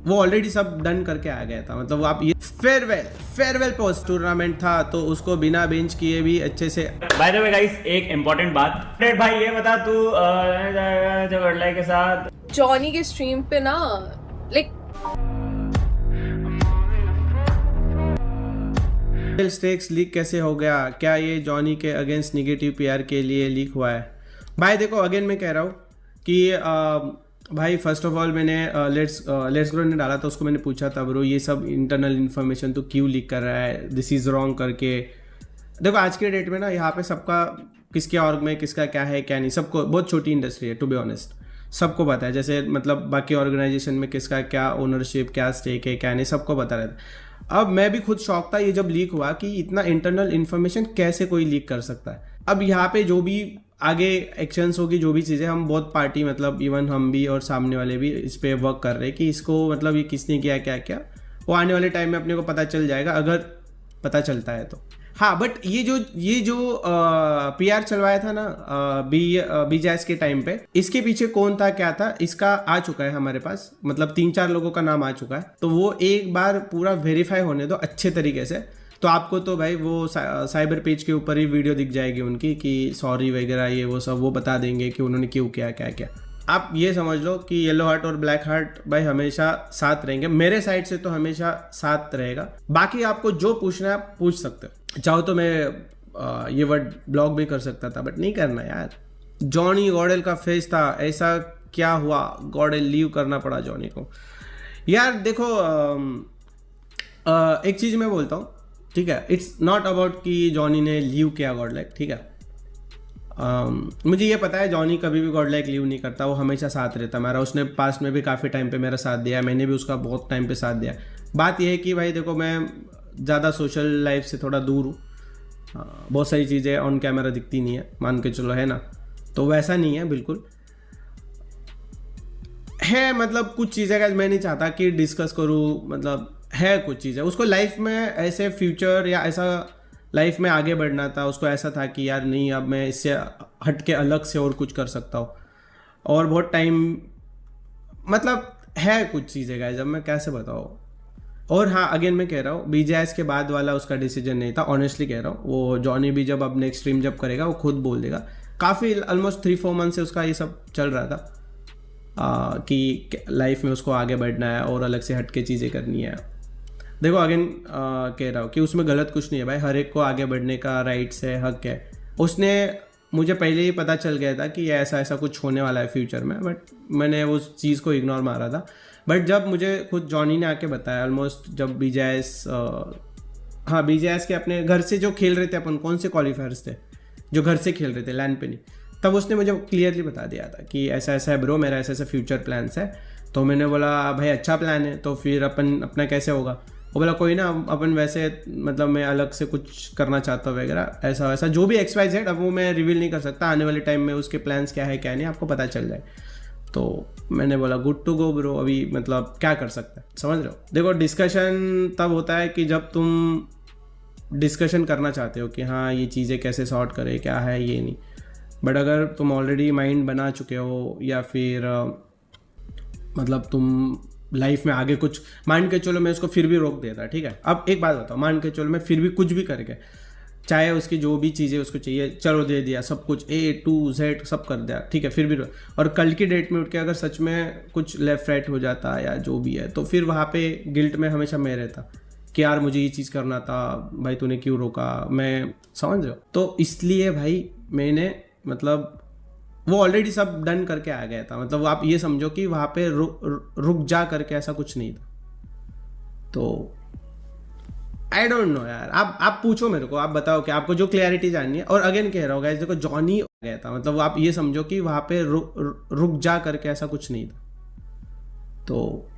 वो ऑलरेडी सब डन करके आ गया था। मतलब आप ये फेयरवेल पोस्ट टूर्नामेंट था तो उसको बिना बेंच किए भी अच्छे से। बाय द वे गाइस, एक इम्पोर्टेंट बात, भाई ये बता तू झगड़ले के साथ जॉनी के स्ट्रीम पे ना लाइक स्टेक्स लीक कैसे हो गया? क्या ये जॉनी के अगेंस्ट निगेटिव पीआर के लिए लीक हुआ है? भाई देखो, अगेन मैं कह रहा हूँ कि भाई फर्स्ट ऑफ ऑल मैंने लेट्स ग्रो ने डाला था, उसको मैंने पूछा था ब्रो ये सब इंटरनल इन्फॉर्मेशन तो क्यों लीक कर रहा है, दिस इज़ रॉन्ग करके। देखो आज के डेट में ना यहाँ पे सबका किसके ऑर्ग में किसका क्या है क्या नहीं, सबको, बहुत छोटी इंडस्ट्री है टू बी ऑनेस्ट, सबको पता है। जैसे मतलब बाकी ऑर्गेनाइजेशन में किसका क्या ओनरशिप क्या स्टेक है क्या नहीं, सबको पता रहता है। अब मैं भी खुद शॉक था ये जब लीक हुआ कि इतना इंटरनल इन्फॉर्मेशन कैसे कोई लीक कर सकता है। अब यहाँ पे जो भी आगे एक्शंस होगी, जो भी चीज़ें, हम बहुत पार्टी मतलब इवन हम भी और सामने वाले भी इस पर वर्क कर रहे हैं कि इसको मतलब ये किसने किया क्या क्या, वो आने वाले टाइम में अपने को पता चल जाएगा अगर पता चलता है तो। हाँ, बट ये जो पीआर चलवाया था ना बीजैस के टाइम पे, इसके पीछे कौन था क्या था इसका आ चुका है हमारे पास, मतलब 3-4 लोगों का नाम आ चुका है। तो वो एक बार पूरा वेरीफाई होने दो अच्छे तरीके से, तो आपको तो भाई वो साइबर पेज के ऊपर ही वीडियो दिख जाएगी उनकी कि सॉरी वगैरह ये वो सब, वो बता देंगे कि उन्होंने क्यों किया क्या क्या। आप ये समझ लो कि येलो हार्ट और ब्लैक हार्ट भाई हमेशा साथ रहेंगे, मेरे साइड से तो हमेशा साथ रहेगा। बाकी आपको जो पूछना है आप पूछ सकते हो, चाहो तो मैं ये वर्ड ब्लॉग भी कर सकता था, बट नहीं करना यार। जॉनी गॉडेल का फेस था, ऐसा क्या हुआ गॉडेल लीव करना पड़ा जॉनी को? यार देखो एक चीज़ मैं बोलता हूँ, ठीक है, इट्स नॉट अबाउट कि जॉनी ने लीव किया गॉडलाइक, ठीक है। मुझे ये पता है जॉनी कभी भी गॉडलाइक लीव नहीं करता, वो हमेशा साथ रहता मेरा। उसने पास्ट में भी काफ़ी टाइम पे मेरा साथ दिया, मैंने भी उसका बहुत टाइम पे साथ दिया। बात यह है कि भाई देखो, मैं ज़्यादा सोशल लाइफ से थोड़ा दूर हूँ, बहुत सारी चीज़ें ऑन कैमरा दिखती नहीं है, मान के चलो, है ना। तो वैसा नहीं है बिल्कुल है, मतलब कुछ चीज़ें का मैं नहीं चाहता कि डिस्कस करूँ, मतलब है कुछ चीज़ें उसको लाइफ में ऐसे फ्यूचर या ऐसा लाइफ में आगे बढ़ना था, उसको ऐसा था कि यार नहीं अब मैं इससे हट के अलग से और कुछ कर सकता हूँ, और बहुत टाइम मतलब है कुछ चीज़ें गाइस, जब मैं कैसे बताऊँ। और हाँ, अगेन मैं कह रहा हूँ बीजेएस के बाद वाला उसका डिसीजन नहीं था, ऑनेस्टली कह रहा हूँ। वो जॉनी भी जब अब नेक्स्ट स्ट्रीम जब करेगा वो खुद बोल देगा। काफ़ी ऑलमोस्ट 3-4 मंथ से उसका ये सब चल रहा था कि लाइफ में उसको आगे बढ़ना है और अलग से हट के चीज़ें करनी है। देखो अगेन कह रहा हूँ कि उसमें गलत कुछ नहीं है भाई, हर एक को आगे बढ़ने का राइट्स है, हक है। उसने मुझे पहले ही पता चल गया था कि ऐसा ऐसा कुछ होने वाला है फ्यूचर में, बट मैंने उस चीज़ को इग्नोर मारा था। बट जब मुझे खुद जॉनी ने आके बताया, ऑलमोस्ट जब बीजेएस हाँ बीजेएस के अपने घर से जो खेल रहे थे अपन, कौन से क्वालिफायर्स थे जो घर से खेल रहे थे लैंड पे नहीं, तब उसने मुझे क्लियरली बता दिया था कि ऐसा ऐसा है ब्रो, मेरा ऐसा ऐसा फ्यूचर प्लान्स है। तो मैंने बोला भाई अच्छा प्लान है, तो फिर अपन अपना कैसे होगा? वो बोला कोई ना, अपन वैसे मतलब मैं अलग से कुछ करना चाहता हूँ वगैरह, ऐसा वैसा जो भी XYZ। अब वो मैं रिवील नहीं कर सकता, आने वाले टाइम में उसके प्लान्स क्या है क्या नहीं आपको पता चल जाए। तो मैंने बोला गुड टू गो ब्रो, अभी मतलब क्या कर सकता है, समझ रहे हो। देखो डिस्कशन तब होता है कि जब तुम डिस्कशन करना चाहते हो कि हाँ ये चीज़ें कैसे सॉर्ट करें, क्या है ये नहीं। बट अगर तुम ऑलरेडी माइंड बना चुके हो या फिर मतलब तुम लाइफ में आगे कुछ मान के चलो, मैं उसको फिर भी रोक देता, ठीक है। अब एक बात बताओ, मान के चलो मैं फिर भी कुछ भी करके, चाहे उसकी जो भी चीज़ें उसको चाहिए चलो दे दिया, सब कुछ A to Z सब कर दिया, ठीक है, फिर भी और कल की डेट में उठ के अगर सच में कुछ लेफ्ट राइट हो जाता या जो भी है, तो फिर वहाँ पे गिल्ट में हमेशा मैं रहता कि यार मुझे ये चीज़ करना था भाई, तूने क्यों रोका, मैं समझ रहा हूँ। तो इसलिए भाई मैंने मतलब वो ऑलरेडी सब डन करके आ गया था, मतलब आप ये समझो कि वहाँ पे रुक जा करके ऐसा कुछ नहीं था। तो आई डोंट नो यार, आप पूछो मेरे को, आप बताओ कि आपको जो क्लैरिटी जाननी है। और अगेन कह रहा हूँ गाइस, देखो जॉनी गया था, मतलब आप ये समझो कि वहाँ पे रुक जा करके ऐसा कुछ नहीं था। तो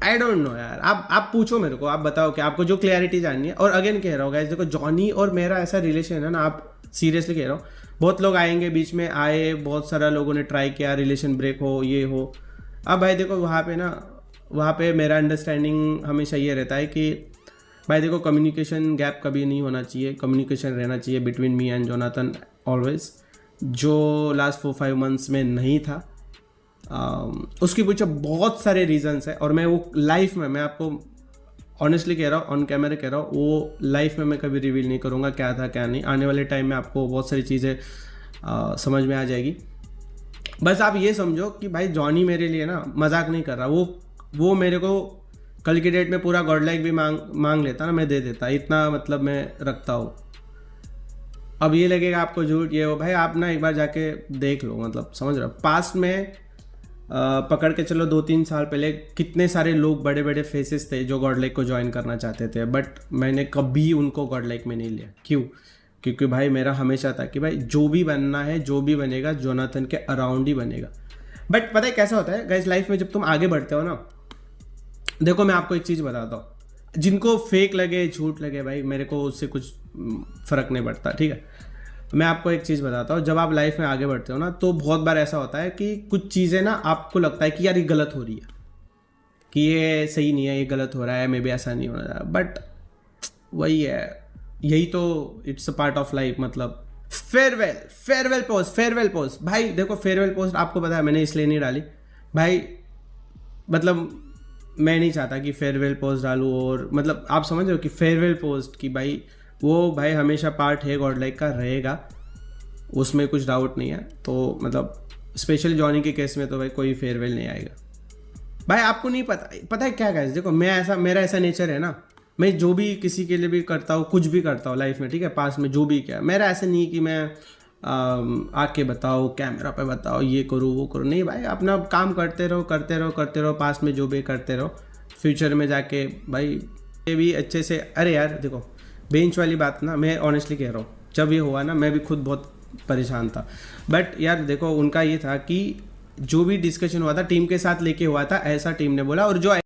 आई डोंट नो यार, आप पूछो मेरे को, आप बताओ कि आपको जो क्लैरिटी जाननी है। और अगेन कह रहा हूँ गाइस, देखो जॉनी और मेरा ऐसा रिलेशन है ना, आप सीरियसली कह रहा हूँ, बहुत लोग आएंगे, बीच में आए, बहुत सारा लोगों ने ट्राई किया रिलेशन ब्रेक हो ये हो। अब भाई देखो वहाँ पे मेरा अंडरस्टैंडिंग हमेशा ये रहता है कि भाई देखो कम्युनिकेशन गैप कभी नहीं होना चाहिए, कम्युनिकेशन रहना चाहिए between me and Jonathan always, जो लास्ट 4-5 मंथ्स में नहीं था। उसके पीछे बहुत सारे रीजंस है और मैं वो लाइफ में मैं आपको ऑनेस्टली कह रहा हूँ, ऑन कैमरा कह रहा हूँ, वो लाइफ में मैं कभी रिवील नहीं करूँगा क्या था क्या नहीं। आने वाले टाइम में आपको बहुत सारी चीज़ें समझ में आ जाएगी। बस आप ये समझो कि भाई जॉनी मेरे लिए ना मजाक नहीं कर रहा, वो मेरे को कल की डेट में पूरा गॉड लाइक भी मांग लेता ना, मैं दे देता, इतना मतलब मैं रखता हूँ। अब ये लगेगा आपको झूठ ये हो, भाई आप ना एक बार जाके देख लो, मतलब समझ रहे हो। पास्ट में पकड़ के चलो 2-3 साल पहले कितने सारे लोग बड़े बड़े फेसेस थे जो गॉड लाइक को ज्वाइन करना चाहते थे, बट मैंने कभी उनको गॉड लाइक में नहीं लिया। क्यों? क्योंकि भाई मेरा हमेशा था कि भाई जो भी बनना है जो भी बनेगा जोनाथन के अराउंड ही बनेगा। बट पता है कैसा होता है गाइस, लाइफ में जब तुम आगे बढ़ते हो ना, देखो मैं आपको एक चीज़ बताता हूँ, जिनको फेक लगे झूठ लगे भाई मेरे को उससे कुछ फ़र्क नहीं पड़ता, ठीक है। मैं आपको एक चीज़ बताता हूँ, जब आप लाइफ में आगे बढ़ते हो ना तो बहुत बार ऐसा होता है कि कुछ चीज़ें ना आपको लगता है कि यार ये गलत हो रही है, कि ये सही नहीं है, ये गलत हो रहा है, मे बी ऐसा नहीं हो रहा है, बट वही है, यही तो it's a part of life. मतलब फेयरवेल पोस्ट भाई देखो, फेयरवेल पोस्ट आपको पता है मैंने इसलिए नहीं डाली भाई, मतलब मैं नहीं चाहता कि फेयरवेल पोस्ट डालूँ, और मतलब आप समझ रहे हो कि फेयरवेल पोस्ट की भाई वो भाई हमेशा पार्ट है गॉड लाइक का, रहेगा, उसमें कुछ डाउट नहीं है। तो मतलब स्पेशली जॉनी के केस में तो भाई कोई फेयरवेल नहीं आएगा भाई। आपको नहीं पता है क्या गाइस, देखो मेरा ऐसा नेचर है ना, मैं जो भी किसी के लिए भी करता हूँ, कुछ भी करता हूँ लाइफ में, ठीक है, पास में जो भी किया, मेरा ऐसा नहीं कि मैं आके बताओ, कैमरा पे बताओ, ये करो वो करो, नहीं भाई, अपना काम करते रहो, पास में जो भी करते रहो, फ्यूचर में जाके भाई ये भी अच्छे से। अरे यार देखो बेंच वाली बात ना, मैं ऑनेस्टली कह रहा हूँ, जब ये हुआ ना मैं भी खुद बहुत परेशान था, बट यार देखो उनका ये था कि जो भी डिस्कशन हुआ था टीम के साथ लेके हुआ था, ऐसा टीम ने बोला, और जो